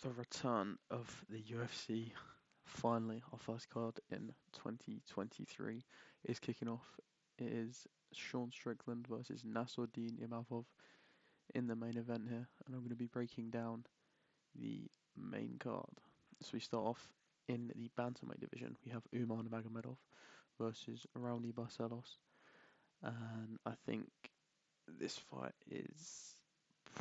The return of the UFC, finally, our first card in 2023 is kicking off. It is Sean Strickland versus Nassourdine Imavov in the main event here, and I'm going to be breaking down the main card. So we start off in the bantamweight division. We have Umar Nurmagomedov versus Raoni Barcelos, and I think this fight is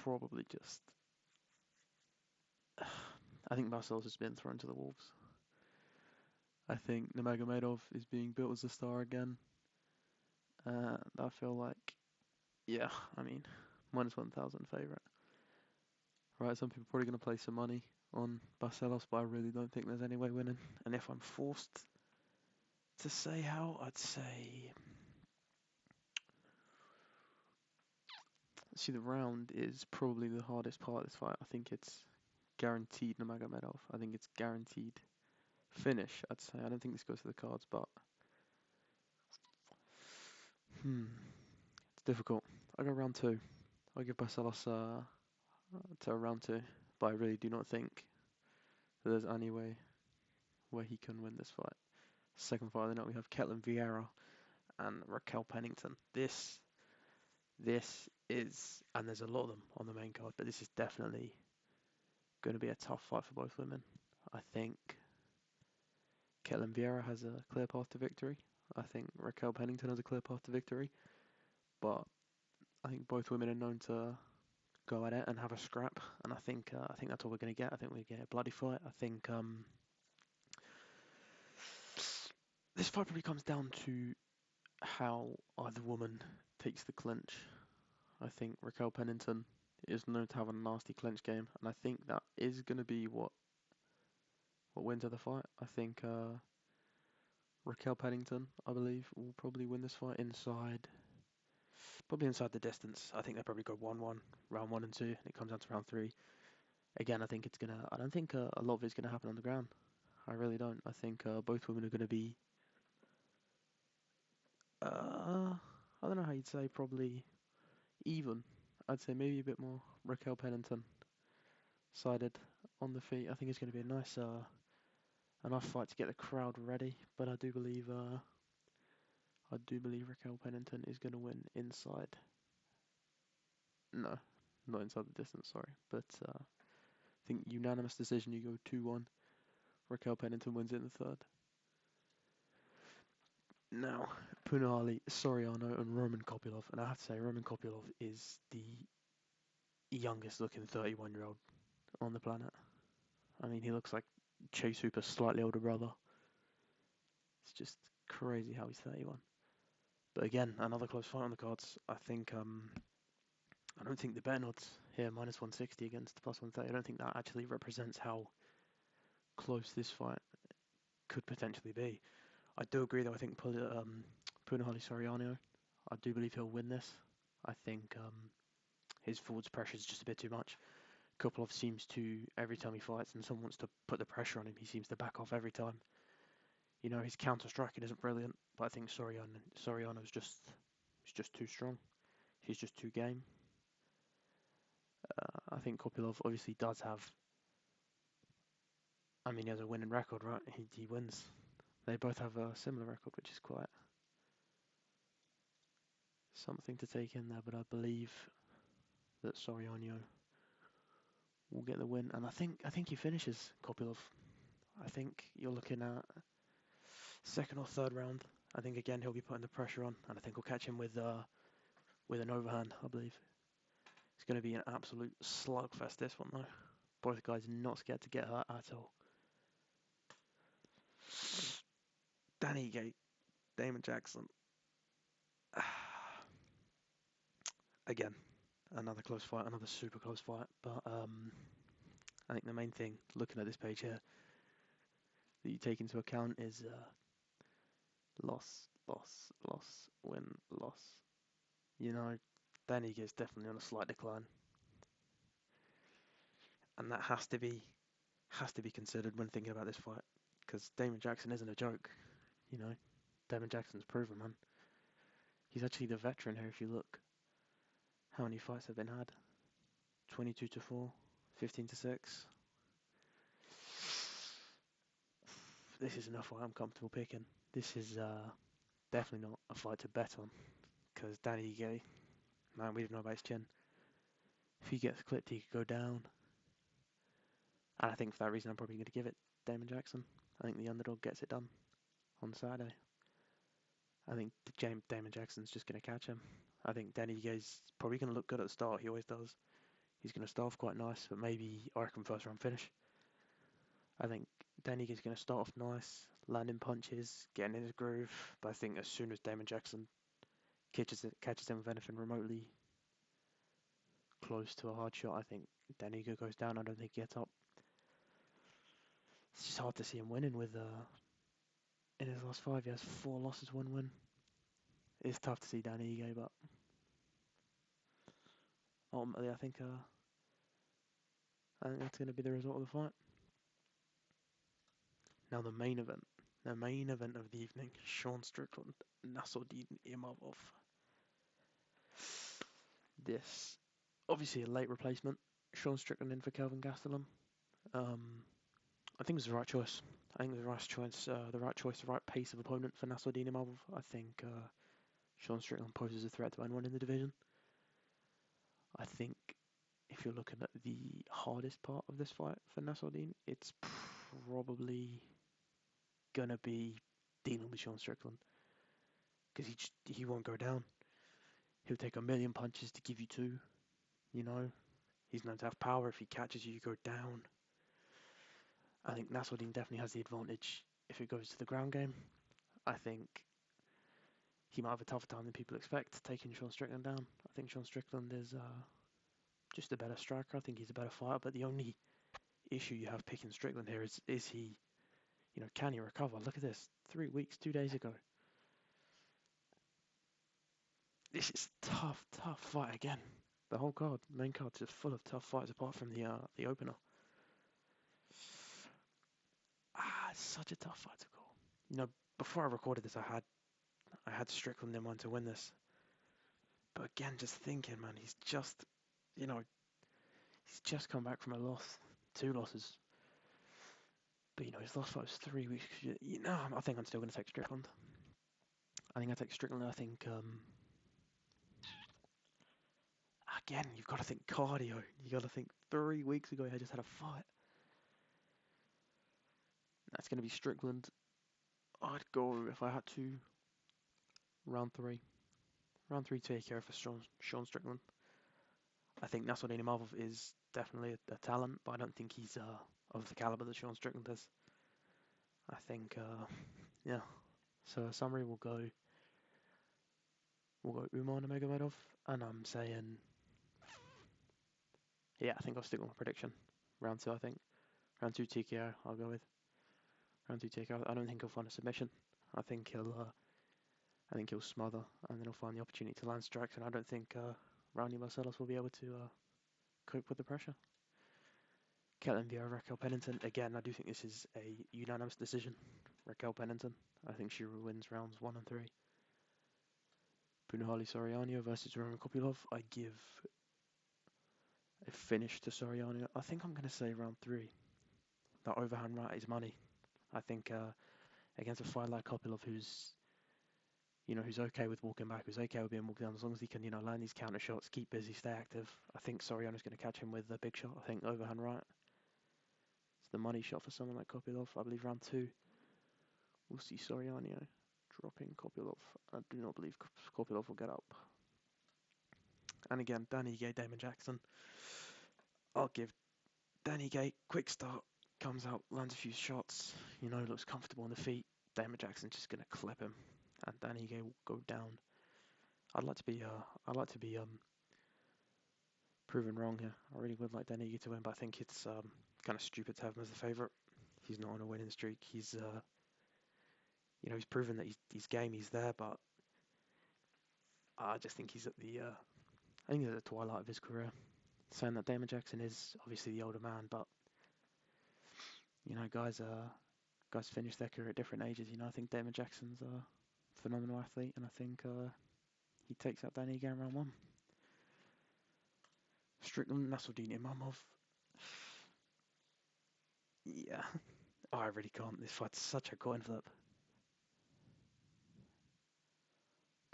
probably just. I think Barcelos has been thrown to the wolves. I think Nurmagomedov is being built as a star again. And I feel like, yeah, I mean, minus 1,000 favourite. Right, some people are probably going to place some money on Barcelos, but I really don't think there's any way winning. And if I'm forced to say how, I'd say. See, the round is probably the hardest part of this fight. I think it's guaranteed Nurmagomedov. I think it's guaranteed finish, I'd say. I don't think this goes to the cards, but. It's difficult. I go round two. I'll give Barcelos to round two, but I really do not think that there's any way where he can win this fight. Second fight of the night, we have Ketlen Vieria and Raquel Pennington. This is, and there's a lot of them on the main card, but this is definitely going to be a tough fight for both women. I think Ketlen Vieira has a clear path to victory. I think Raquel Pennington has a clear path to victory, but I think both women are known to go at it and have a scrap, and I think that's what we're going to get. I think we get a bloody fight. I think this fight probably comes down to how either woman takes the clinch. I think Raquel Pennington is known to have a nasty clinch game, and I think that is going to be what wins the fight. I think Raquel Pennington, I believe, will probably win this fight probably inside the distance. I think they probably go 1-1, round 1 and 2, and it comes down to round 3. Again, I don't think a lot of it's gonna happen on the ground. I really don't. I think both women are gonna be, I don't know how you'd say, probably even. I'd say maybe a bit more Raquel Pennington sided on the feet. I think it's gonna be a nice, enough fight to get the crowd ready. But I do believe Raquel Pennington is gonna win inside. No, not inside the distance. Sorry, but I think unanimous decision. You go 2-1. Raquel Pennington wins it in the third. Now, Punahele, Soriano, and Roman Kopylov. And I have to say, Roman Kopylov is the youngest looking 31-year-old on the planet. I mean, he looks like Chase Hooper's slightly older brother. It's just crazy how he's 31. But again, another close fight on the cards. I don't think the betting odds here, minus 160 against plus 130, I don't think that actually represents how close this fight could potentially be. I do agree, though. I think Punahele Soriano, I do believe he'll win this. I think his forwards pressure is just a bit too much. Kopylov seems to, every time he fights and someone wants to put the pressure on him, he seems to back off every time. You know, his counter-striking isn't brilliant, but I think Soriano's just too strong. He's just too game. I think Kopylov obviously does have, I mean, he has a winning record, right? He wins. They both have a similar record, which is quite something to take in there, but I believe that Soriano will get the win, and I think he finishes Kopylov. I think you're looking at second or third round. I think again he'll be putting the pressure on, and I think we'll catch him with an overhand. I believe it's going to be an absolute slugfest. This one though, both guys not scared to get hurt at all. Ige Vs Damon Jackson. Again, another close fight, another super close fight, but I think the main thing, looking at this page here, that you take into account is loss, win, loss. You know, Ige is definitely on a slight decline, and that has to be considered when thinking about this fight, because Damon Jackson isn't a joke. You know, Damon Jackson's proven, man. He's actually the veteran here. If you look, how many fights have been had? 22-4, 15-6. this is enough fight I'm comfortable picking. This is definitely not a fight to bet on, because Danny Ige, man, we don't know about his chin. If he gets clipped, he could go down. And I think for that reason, I'm probably going to give it Damon Jackson. I think the underdog gets it done on Saturday. I think Damon Jackson's just going to catch him. I think Danny Ige's probably going to look good at the start. He always does. He's going to start off quite nice, but maybe I reckon first round finish. I think Danny Ige's going to start off nice, landing punches, getting in his groove. But I think as soon as Damon Jackson catches him with anything remotely close to a hard shot, I think Danny Ige goes down. I don't think he gets up. It's just hard to see him winning with in his last 5 years, 4 losses, 1 win. It's tough to see Danny Ige, but ultimately I think that's going to be the result of the fight. Now the main event of the evening, Sean Strickland, Nassourdine Imavov. This, obviously a late replacement, Sean Strickland in for Kelvin Gastelum. I think it was the right choice. I think it was the right choice, the right pace of opponent for Nassourdine Imavov. I think Sean Strickland poses a threat to anyone in the division. I think if you're looking at the hardest part of this fight for Nassourdine, it's probably gonna be dealing with Sean Strickland, because he won't go down. He'll take a million punches to give you 2. You know, he's known to have power. If he catches you, you go down. I think Nassourdine definitely has the advantage if it goes to the ground game. I think he might have a tougher time than people expect taking Sean Strickland down. I think Sean Strickland is just a better striker. I think he's a better fighter. But the only issue you have picking Strickland here is he, can he recover? Look at this, 3 weeks, 2 days ago. This is tough fight again. The whole main card, is full of tough fights apart from the opener. It's such a tough fight to call. Before I recorded this, I had Strickland in mind to win this. But again, just thinking, man, he's just come back from a loss, 2 losses. But his last fight was 3 weeks. I think I'm still going to take Strickland. I think I take Strickland. I think again, you've got to think cardio. You got to think 3 weeks ago I just had a fight. That's going to be Strickland. I'd go, if I had to, round 3. Round 3 TKO for Sean Strickland. I think Nassourdine Imavov is definitely a talent, but I don't think he's of the caliber that Sean Strickland is. I think, yeah. So a summary, we'll go Umar Nurmagomedov, and I'm saying, yeah, I think I'll stick with my prediction. Round 2, I think. Round 2 TKO, I'll go with. Round 2 TKO. I don't think he'll find a submission. I think he'll smother, and then he'll find the opportunity to land strikes. And I don't think Raoni Barcelos will be able to cope with the pressure. Ketlen, Vieria, Raquel, Pennington. Again, I do think this is a unanimous decision. Raquel Pennington. I think she wins rounds 1 and 3. Punahele Soriano versus Kopylov. I give a finish to Soriano. I think I'm going to say round 3. That overhand right is money. I think against a fighter like Kopylov, who's okay with walking back, who's okay with being walked down, as long as he can, land these counter shots, keep busy, stay active. I think Soriano's going to catch him with a big shot. I think overhand right. It's the money shot for someone like Kopylov. I believe round 2, we'll see Soriano dropping Kopylov. I do not believe Kopylov will get up. And again, Danny Ige, Damon Jackson. I'll give Danny Ige quick start, comes out, lands a few shots, looks comfortable on the feet. Damon Jackson's just going to clip him, and Danny Ige will go down. I'd like to be proven wrong here. I really would like Danny Ige to win, but I think it's kind of stupid to have him as the favourite. He's not on a winning streak. He's he's proven that he's game. He's there, but I just think he's at the twilight of his career. Saying that Damon Jackson is obviously the older man, but guys finish their career at different ages. I think Damon Jackson's a phenomenal athlete, and I think he takes out Danny Ige in round 1. Strickland, Nassourdine Imavov. Yeah, Oh, I really can't. This fight's such a coin flip.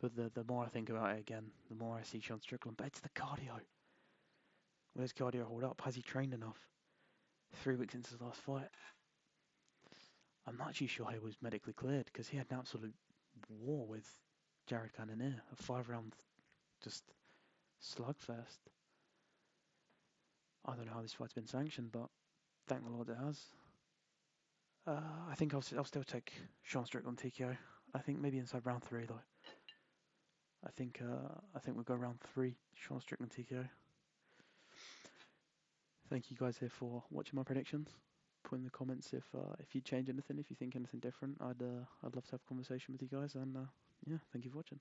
But the more I think about it again, the more I see Sean Strickland. But it's the cardio. Where's cardio hold up? Has he trained enough? 3 weeks into his last fight. I'm not actually sure he was medically cleared because he had an absolute war with Jared Cannonier. A 5-round just slugfest. I don't know how this fight's been sanctioned, but thank the Lord it has. I think I'll still take Sean Strickland TKO. I think maybe inside round 3 though. I think we'll go round 3, Sean Strickland TKO. Thank you guys here for watching my predictions. Put in the comments if you change anything, if you think anything different. I'd love to have a conversation with you guys, and yeah, thank you for watching.